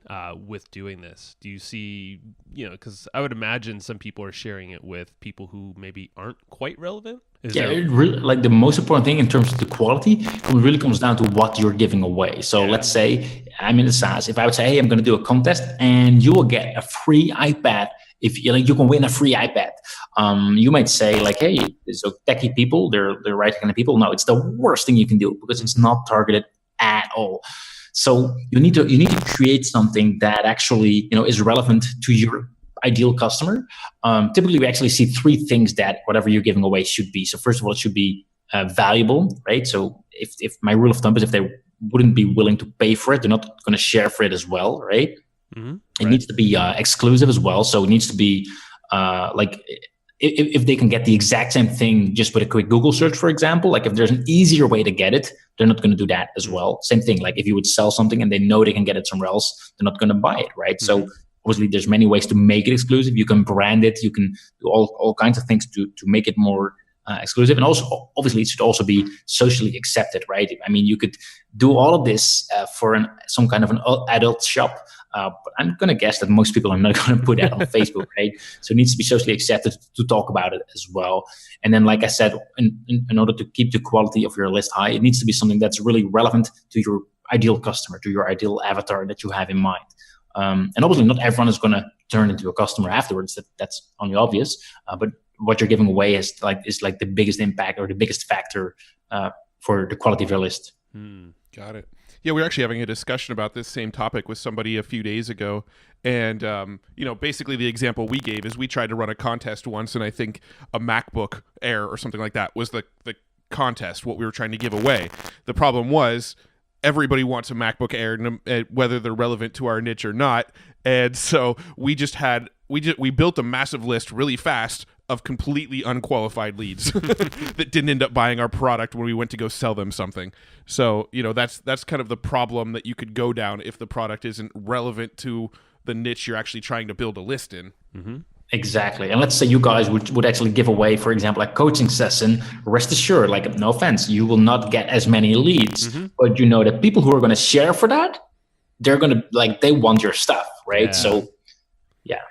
with doing this? Do you see, because I would imagine some people are sharing it with people who maybe aren't quite relevant? It really, like the most important thing in terms of the quality, it really comes down to what you're giving away. So let's say I'm in the SaaS. If I would say, hey, I'm going to do a contest and you will get a free iPad. If you can win a free iPad, you might say like, hey, so techie people, they're right kind of people. No, it's the worst thing you can do, because it's not targeted at all. So you need to create something that actually is relevant to your ideal customer. Typically, we actually see 3 things that whatever you're giving away should be. So first of all, it should be valuable, right? So if my rule of thumb is if they wouldn't be willing to pay for it, they're not going to share for it as well, right? It needs to be exclusive as well. So it needs to be like if they can get the exact same thing just with a quick Google search, for example, like if there's an easier way to get it, they're not going to do that as well. Same thing, like if you would sell something and they know they can get it somewhere else, they're not going to buy it, right? So obviously there's many ways to make it exclusive. You can brand it, you can do all kinds of things to make it more exclusive. And also, obviously, it should also be socially accepted, right? I mean, you could do all of this for some kind of an adult shop, but I'm going to guess that most people are not going to put that on Facebook, right? So it needs to be socially accepted to talk about it as well. And then, like I said, in order to keep the quality of your list high, it needs to be something that's really relevant to your ideal customer, to your ideal avatar that you have in mind. And obviously, not everyone is going to turn into a customer afterwards. That's only obvious. But what you're giving away is like the biggest impact or the biggest factor for the quality of your list. Got it. Yeah, we were actually having a discussion about this same topic with somebody a few days ago. And, basically the example we gave is we tried to run a contest once, and I think a MacBook Air or something like that was the contest, what we were trying to give away. The problem was everybody wants a MacBook Air, whether they're relevant to our niche or not. And so we built a massive list really fast of completely unqualified leads that didn't end up buying our product when we went to go sell them something. So, that's kind of the problem that you could go down if the product isn't relevant to the niche you're actually trying to build a list in. Mm-hmm. Exactly. And let's say you guys would actually give away, for example, a coaching session. Rest assured, like, no offense, you will not get as many leads, but that people who are going to share for that, they're going to they want your stuff, right? Yeah. So, yeah.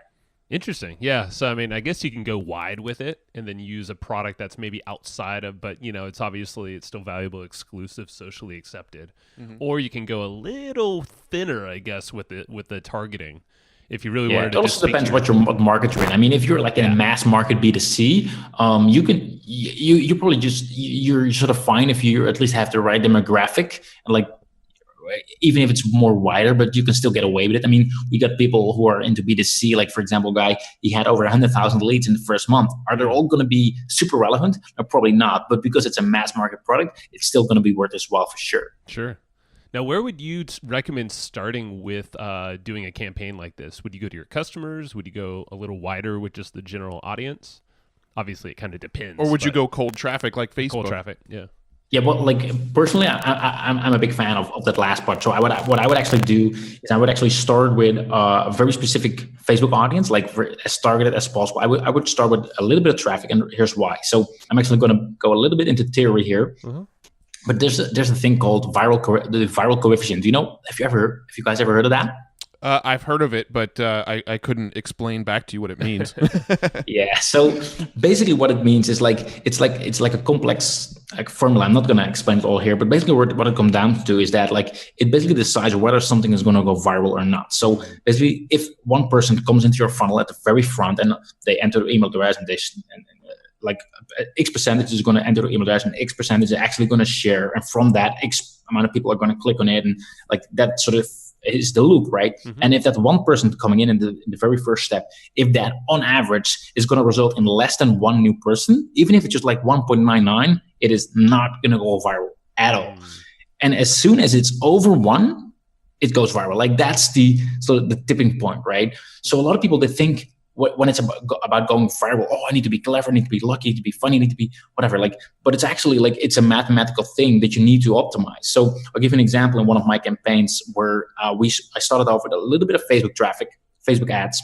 Interesting. Yeah. So, I mean, I guess you can go wide with it and then use a product that's maybe outside of, but, it's still valuable, exclusive, socially accepted. Or you can go a little thinner, I guess, with the targeting. If you really wanted to, it also depends what market you're in. I mean, if you're like in a mass market B2C, you probably you're sort of fine if you at least have the right demographic, and even if it's more wider, but you can still get away with it. I mean, we got people who are into B2C, like for example, guy, he had over 100,000 leads in the first month. Are they all going to be super relevant? No, probably not. But because it's a mass market product, it's still going to be worth its while for sure. Sure. Now, where would you recommend starting with doing a campaign like this? Would you go to your customers? Would you go a little wider with just the general audience? Obviously, it kind of depends. Or would you go cold traffic like Facebook? Cold traffic, yeah. Yeah, well, personally, I'm a big fan of that last part. So what I would actually do is I would actually start with a very specific Facebook audience, as targeted as possible. I would start with a little bit of traffic, and here's why. So I'm actually going to go a little bit into theory here. But there's a thing called the viral coefficient. Do you know? Have you guys ever heard of that? I've heard of it, but I couldn't explain back to you what it means. Yeah. So basically, what it means is it's like a complex formula. I'm not going to explain it all here, but basically, what it comes down to is that it basically decides whether something is going to go viral or not. So basically, if one person comes into your funnel at the very front and they enter the email address and X percentage is going to enter the email address and X percentage is actually going to share, and from that X amount of people are going to click on it, and that sort of is the loop, right? And if that one person coming in the very first step, if that on average is going to result in less than one new person, even if it's just 1.99, it is not going to go viral at all. And as soon as it's over one, it goes viral. That's the tipping point, right? So a lot of people, they think when it's about going viral, I need to be clever, I need to be lucky, I need to be funny, I need to be whatever. But it's actually it's a mathematical thing that you need to optimize. So I'll give you an example in one of my campaigns where I started off with a little bit of Facebook traffic, Facebook ads.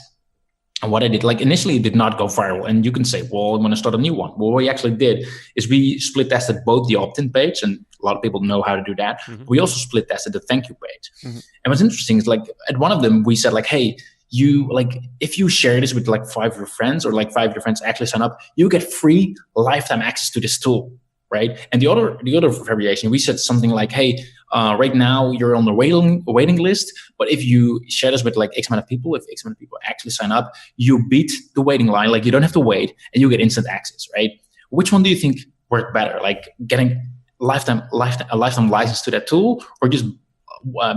And what I did, initially it did not go viral. And you can say, well, I'm going to start a new one. Well, what we actually did is we split tested both the opt-in page, and a lot of people know how to do that. We also split tested the thank you page. And what's interesting is at one of them, we said hey, if you share this with 5 of your friends, or 5 of your friends actually sign up, you get free lifetime access to this tool, right? And the other variation, we said something hey, right now you're on the waiting list, but if you share this with X amount of people, if X amount of people actually sign up, you beat the waiting line. You don't have to wait, and you get instant access, right? Which one do you think worked better? Getting a lifetime license to that tool, or just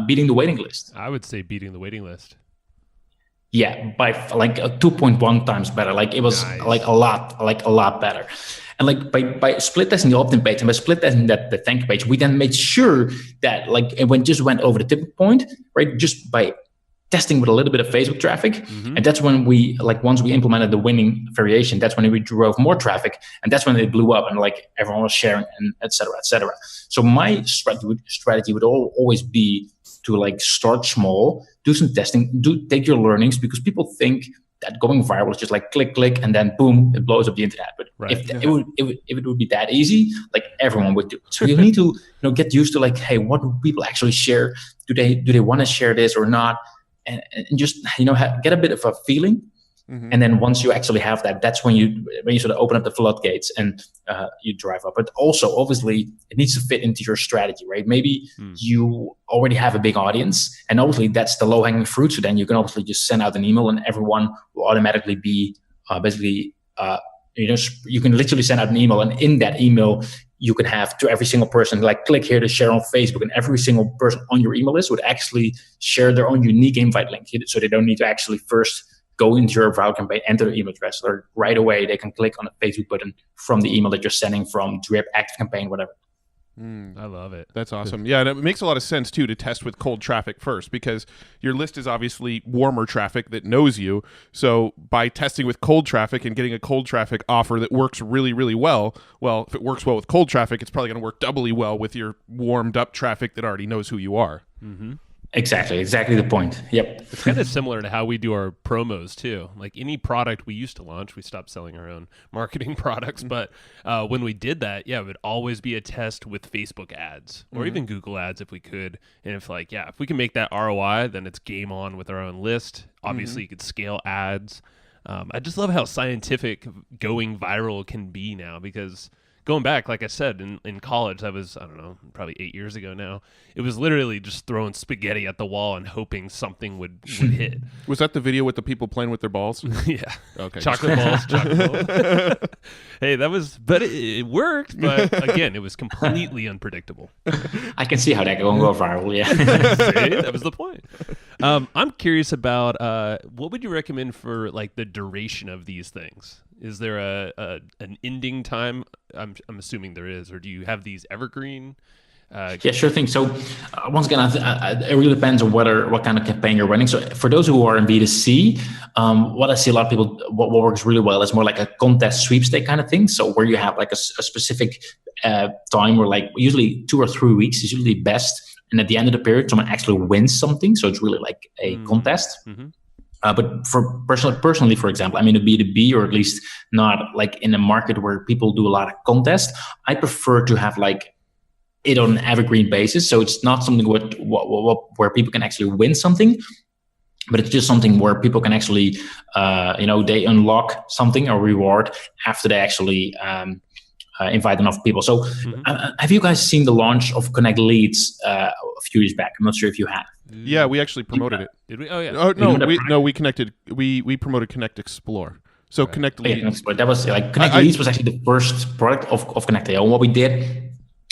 beating the waiting list? I would say beating the waiting list. Yeah, by 2.1 times better. It was nice. a lot better. And by split testing the opt-in page and by split testing the thank you page, we then made sure that it went over the tipping point, right? Just by testing with a little bit of Facebook traffic. Mm-hmm. And that's when once we implemented the winning variation, that's when we drove more traffic, and that's when it blew up, and like everyone was sharing, and et cetera, et cetera. So my strategy would always be to like start small, do some testing, take your learnings, because people think that going viral is just like click, and then boom, it blows up the internet. But if it would be that easy, like everyone would do it. So you need to get used to like, hey, what do people actually share? Do they want to share this or not? And just get a bit of a feeling. Mm-hmm. And then once you actually have that, that's when you sort of open up the floodgates and you drive up. But also, obviously, it needs to fit into your strategy, right? Maybe you already have a big audience, and obviously that's the low-hanging fruit. So then you can obviously just send out an email, and everyone will automatically be you can literally send out an email, and in that email, you can have to every single person, like click here to share on Facebook, and every single person on your email list would actually share their own unique invite link. So they don't need to actually first go into your viral campaign, enter their email address, or right away they can click on a Facebook button from the email that you're sending from Drip, ActiveCampaign, whatever. I love it. That's awesome. Yeah, and it makes a lot of sense, too, to test with cold traffic first, because your list is obviously warmer traffic that knows you. So by testing with cold traffic and getting a cold traffic offer that works really, really well, if it works well with cold traffic, it's probably going to work doubly well with your warmed up traffic that already knows who you are. Mm-hmm. Exactly the point. Yep. It's kind of similar to how we do our promos too. Like any product we used to launch, we stopped selling our own marketing products. But when we did that, it would always be a test with Facebook ads or even Google ads if we could. And if we can make that ROI, then it's game on with our own list. Obviously, you could scale ads. I just love how scientific going viral can be now, because going back, like I said, in college, that was, I don't know, probably 8 years ago now. It was literally just throwing spaghetti at the wall and hoping something would hit. Was that the video with the people playing with their balls? Yeah. Okay. Chocolate balls. Hey, but it worked. But again, it was completely unpredictable. I can see how that can go viral, yeah. See, that was the point. I'm curious about what would you recommend for like the duration of these things? Is there an ending time? I'm assuming there is, or do you have these evergreen? Yeah, sure thing. So once again, it really depends on what kind of campaign you're running. So for those who are in B2C, what I see a lot of people, what works really well is more like a contest sweepstake kind of thing. So where you have like a specific time, where like usually 2 or 3 weeks is usually best. And at the end of the period, someone actually wins something. So it's really like a contest. Mm-hmm. But for personally, for example, I'm in a B2B, or at least not like in a market where people do a lot of contests. I prefer to have like it on an evergreen basis. So it's not something where people can actually win something, but it's just something where people can actually, they unlock something, a reward, after they actually invite enough people. So have you guys seen the launch of Connect Leads a few years back? I'm not sure if you have. Yeah, we actually promoted it. Did we? Oh yeah. Oh we connected. We promoted Connect Explore. So right. Connect Leads. That was like Connect Leads was actually the first product of Connect. And what we did,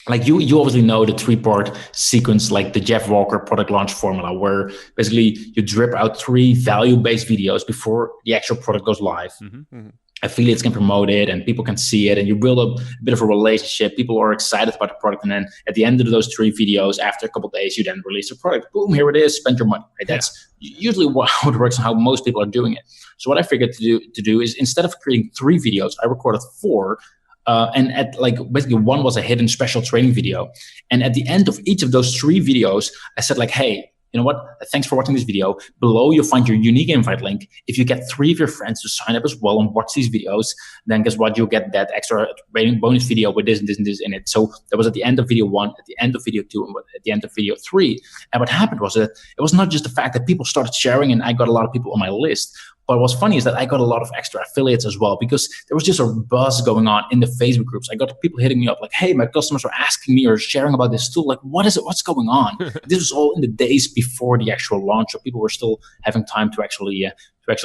like you obviously know the 3-part sequence, like the Jeff Walker product launch formula, where basically you drip out 3 value-based videos before the actual product goes live. Mm-hmm. Affiliates can promote it and people can see it, and you build up a bit of a relationship. People are excited about the product, and then at the end of those 3 videos, after a couple of days, you then release the product. Boom, here it is. Spend your money. Right? That's usually how it works and how most people are doing it. So what I figured to do is, instead of creating 3 videos, I recorded 4. And at like basically 1 was a hidden special training video. And at the end of each of those 3 videos, I said like, hey, you know what? Thanks for watching this video. Below, you'll find your unique invite link. If you get 3 of your friends to sign up as well and watch these videos, then guess what? You'll get that extra rating bonus video with this and this and this in it. So that was at the end of video 1, at the end of video 2, and at the end of video 3. And what happened was that it was not just the fact that people started sharing and I got a lot of people on my list. But what's funny is that I got a lot of extra affiliates as well, because there was just a buzz going on in the Facebook groups. I got people hitting me up like, hey, my customers are asking me or sharing about this tool. Like, what is it? What's going on? This was all in the days before the actual launch, so people were still having time to actually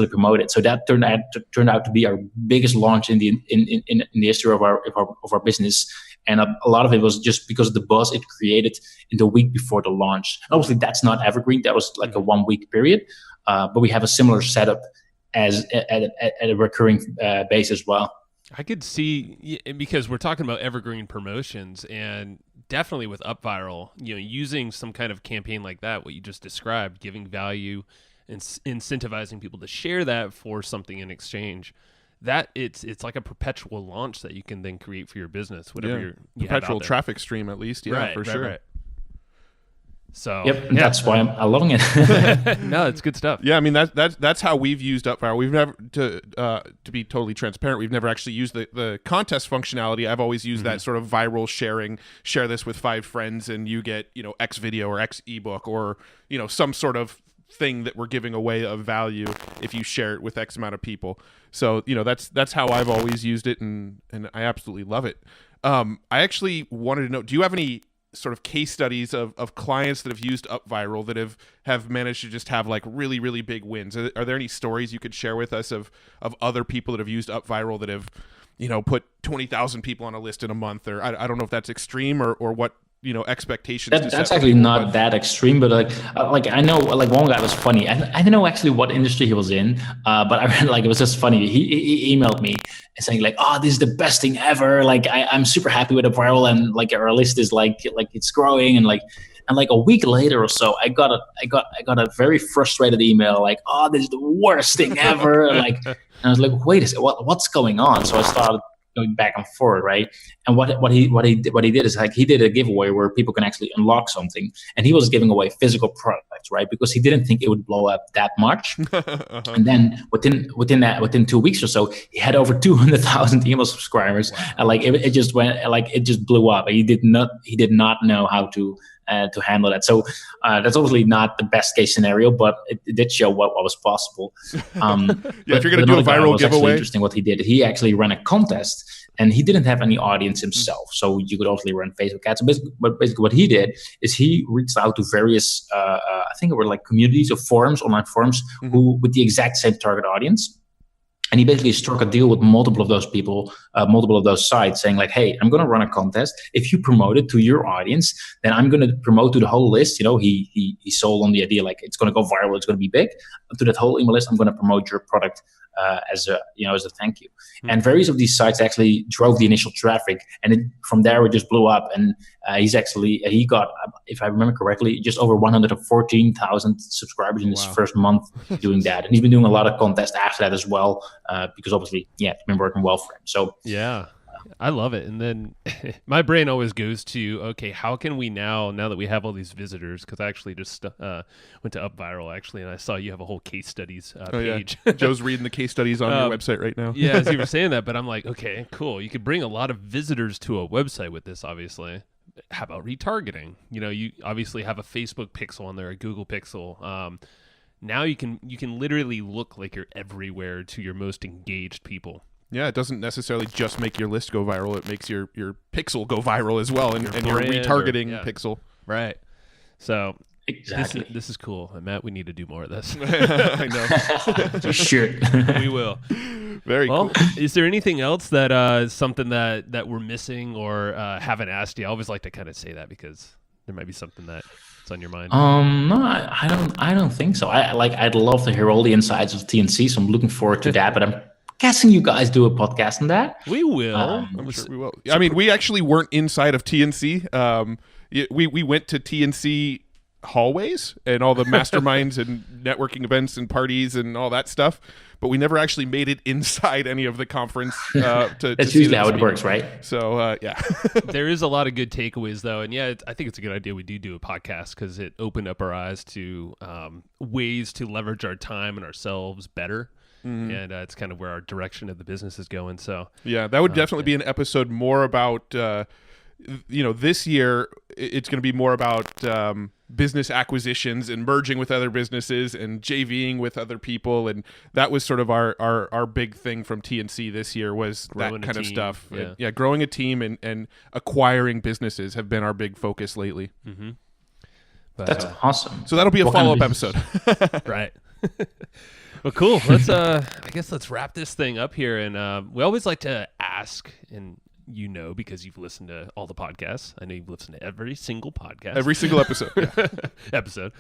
promote it. So that turned out to be our biggest launch in the history of our business. And a lot of it was just because of the buzz it created in the week before the launch. And obviously, that's not evergreen. That was like a 1-week period. But we have a similar setup as at a recurring base as well. I could see, because we're talking about evergreen promotions, and definitely with UpViral, using some kind of campaign like that, what you just described, giving value and incentivizing people to share that for something in exchange, that it's like a perpetual launch that you can then create for your business, whatever you have perpetual out there. traffic stream, at least. Yeah, for sure. Right. So that's why I'm loving it. No, it's good stuff. Yeah, I mean that's how we've used UpViral. We've never to be totally transparent. We've never actually used the contest functionality. I've always used that sort of viral sharing. Share this with 5 friends, and you get X video or X ebook or some sort of thing that we're giving away of value if you share it with X amount of people. So that's how I've always used it, and I absolutely love it. I actually wanted to know, do you have any sort of case studies of clients that have used UpViral that have managed to just have like really, really big wins? Are there any stories you could share with us of other people that have used UpViral that have, put 20,000 people on a list in a month? Or I don't know if that's extreme or what, expectations. That's actually not that extreme, but I know one guy was funny. I don't know actually what industry he was in, but I read it was just funny. He emailed me and saying oh, this is the best thing ever. I'm super happy with UpViral, and our list is it's growing, and a week later or so, I got a very frustrated email oh, this is the worst thing ever. And I was like, wait a second, what's going on? So I started going back and forth, right? And what he did is he did a giveaway where people can actually unlock something, and he was giving away physical products, right? Because he didn't think it would blow up that much. And then within 2 weeks or so, he had over 200,000 email subscribers. Wow. And it just went it just blew up. He did not know how to handle that. So that's obviously not the best case scenario, but it did show what was possible. If you're going to do a viral giveaway, interesting what he did. He actually ran a contest, and he didn't have any audience himself. So you could obviously run Facebook ads. But basically what he did is he reached out to various, I think it were communities or forums, online forums, who with the exact same target audience. And he basically struck a deal with multiple of those people, multiple of those sites, saying hey, I'm going to run a contest. If you promote it to your audience, then I'm going to promote to the whole list. He sold on the idea it's going to go viral, it's going to be big. To that whole email list, I'm going to promote your product as a thank you. And various of these sites actually drove the initial traffic, and from there it just blew up. And he got, if I remember correctly, just over 114,000 subscribers in his first month doing that. And he's been doing a lot of contests after that as well, because obviously, it's been working well for him. So yeah. I love it. And then my brain always goes to, okay, how can we now that we have all these visitors, because I actually just went to UpViral actually, and I saw you have a whole case studies page. Yeah. Joe's reading the case studies on your website right now. Yeah, as you were saying that, but I'm like, okay, cool. You could bring a lot of visitors to a website with this, obviously. How about retargeting? You obviously have a Facebook pixel on there, a Google pixel. Now you can literally look like you're everywhere to your most engaged people. Yeah, it doesn't necessarily just make your list go viral. It makes your pixel go viral as well, and your retargeting pixel. Right. So exactly, this is cool. And Matt, we need to do more of this. I know. You should. We will. Very cool. Is there anything else that is something that we're missing or haven't asked you? I always like to kind of say that because there might be something that's on your mind. No, I don't think so. I'd love to hear all the insights of TNC, so I'm looking forward to that. But I'm guessing you guys do a podcast on that. We will. I'm sure we will. I mean, we actually weren't inside of TNC. We went to TNC hallways and all the masterminds and networking events and parties and all that stuff, but we never actually made it inside any of the conference. That's usually how it works, right? So yeah. There is a lot of good takeaways though, and I think it's a good idea we do a podcast because it opened up our eyes to ways to leverage our time and ourselves better. Mm-hmm. And it's kind of where our direction of the business is going. So yeah, that would definitely be an episode more about, this year it's going to be more about business acquisitions and merging with other businesses and JVing with other people. And that was sort of our big thing from TNC this year was growing that kind of stuff. Yeah, growing a team and acquiring businesses have been our big focus lately. Mm-hmm. That's awesome. So that'll be a follow-up episode. Right. Well, cool. Let's wrap this thing up here. And we always like to ask, and because you've listened to all the podcasts. I know you've listened to every single podcast. Every single episode.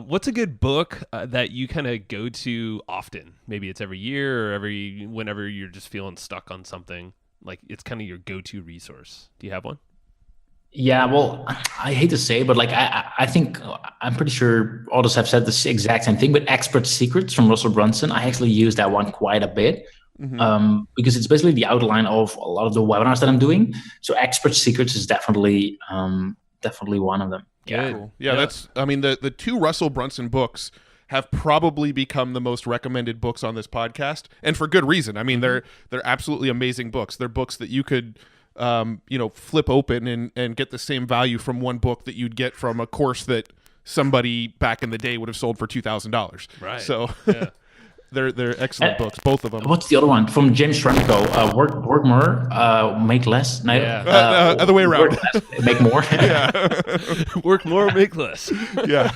What's a good book that you kind of go to often? Maybe it's every year or whenever you're just feeling stuck on something. Like it's kind of your go-to resource. Do you have one? Yeah, well, I hate to say, but like I think I'm pretty sure others have said the exact same thing. But Expert Secrets from Russell Brunson, I actually use that one quite a bit because it's basically the outline of a lot of the webinars that I'm doing. So Expert Secrets is definitely one of them. Yeah, Cool. Yeah, that's. I mean, the two Russell Brunson books have probably become the most recommended books on this podcast, and for good reason. I mean, they're absolutely amazing books. They're books that you could flip open and get the same value from one book that you'd get from a course that somebody back in the day would have sold for $2,000. Right. So they're excellent books, both of them. What's the other one from James Franco? Work more, make less. No, other way around. Work less, make more. Work more, make less. Yeah.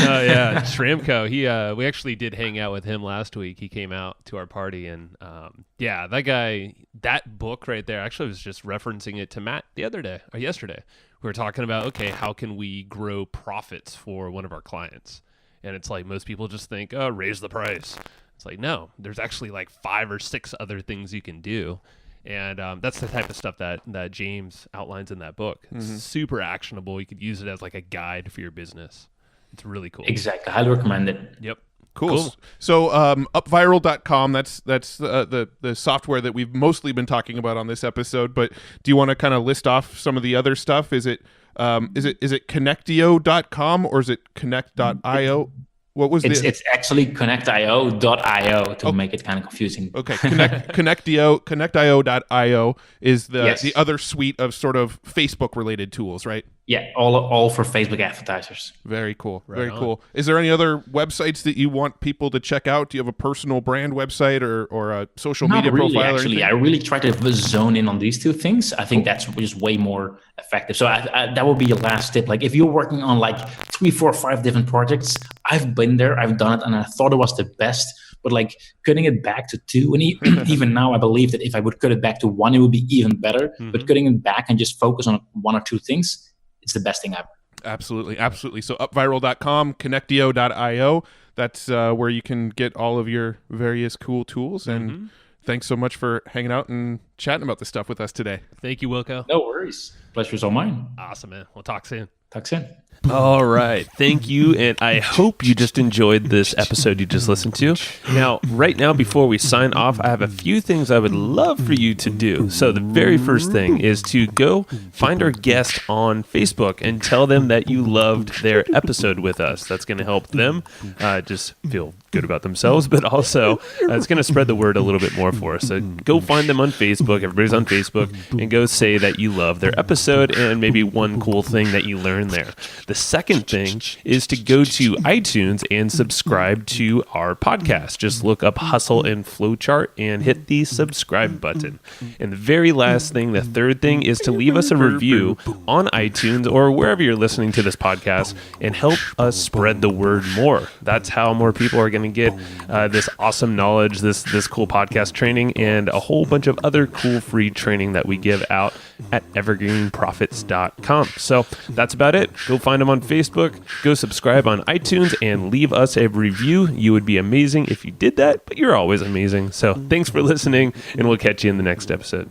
Yeah, Shramko. We actually did hang out with him last week. He came out to our party, and that guy, that book right there. Actually, I was just referencing it to Matt the other day or yesterday. We were talking about, okay, how can we grow profits for one of our clients? And it's like most people just think, oh, raise the price. It's like, no, there's actually like 5 or 6 other things you can do. And that's the type of stuff that James outlines in that book. It's super actionable. You could use it as like a guide for your business. It's really cool. Exactly. Highly recommend it. Yep. Cool. So upviral.com, that's the software that we've mostly been talking about on this episode, but do you want to kind of list off some of the other stuff? Is it connectio.com or is it connect.io? What was it's actually connectio.io to make it kind of confusing. Okay, connectio.io is the other suite of sort of Facebook related tools, right? Yeah, all for Facebook advertisers. Very cool. Right Very on. cool. Is there any other websites that you want people to check out? Do you have a personal brand website or a social media Not really, profile? actually. I really try to zone in on these two things. I think that's just way more effective. So that would be your last tip. Like if you're working on like 3, 4, 5 different projects, I've been there, I've done it, and I thought it was the best. But like cutting it back to 2, and even now I believe that if I would cut it back to 1, it would be even better. But cutting it back and just focus on 1 or 2 things, it's the best thing ever. Absolutely. So upviral.com, connectio.io. That's where you can get all of your various cool tools. And thanks so much for hanging out and chatting about this stuff with us today. Thank you, Wilco. No worries. Pleasure's all mine. Awesome, man. We'll talk soon. Talk soon. All right. Thank you. And I hope you just enjoyed this episode you just listened to. Now, right now, before we sign off, I have a few things I would love for you to do. So the very first thing is to go find our guest on Facebook and tell them that you loved their episode with us. That's going to help them just feel good about themselves, but also it's going to spread the word a little bit more for us. So go find them on Facebook. Everybody's on Facebook, and go say that you love their episode and maybe one cool thing that you learned there. The second thing is to go to iTunes and subscribe to our podcast. Just look up Hustle and Flowchart and hit the subscribe button. And the very last thing, the third thing, is to leave us a review on iTunes or wherever you're listening to this podcast and help us spread the word more. That's how more people are going to get this awesome knowledge, this cool podcast training, and a whole bunch of other cool free training that we give out at evergreenprofits.com. So that's about it. Go find them on Facebook, go subscribe on iTunes, and leave us a review. You would be amazing if you did that, but you're always amazing. So thanks for listening, and we'll catch you in the next episode.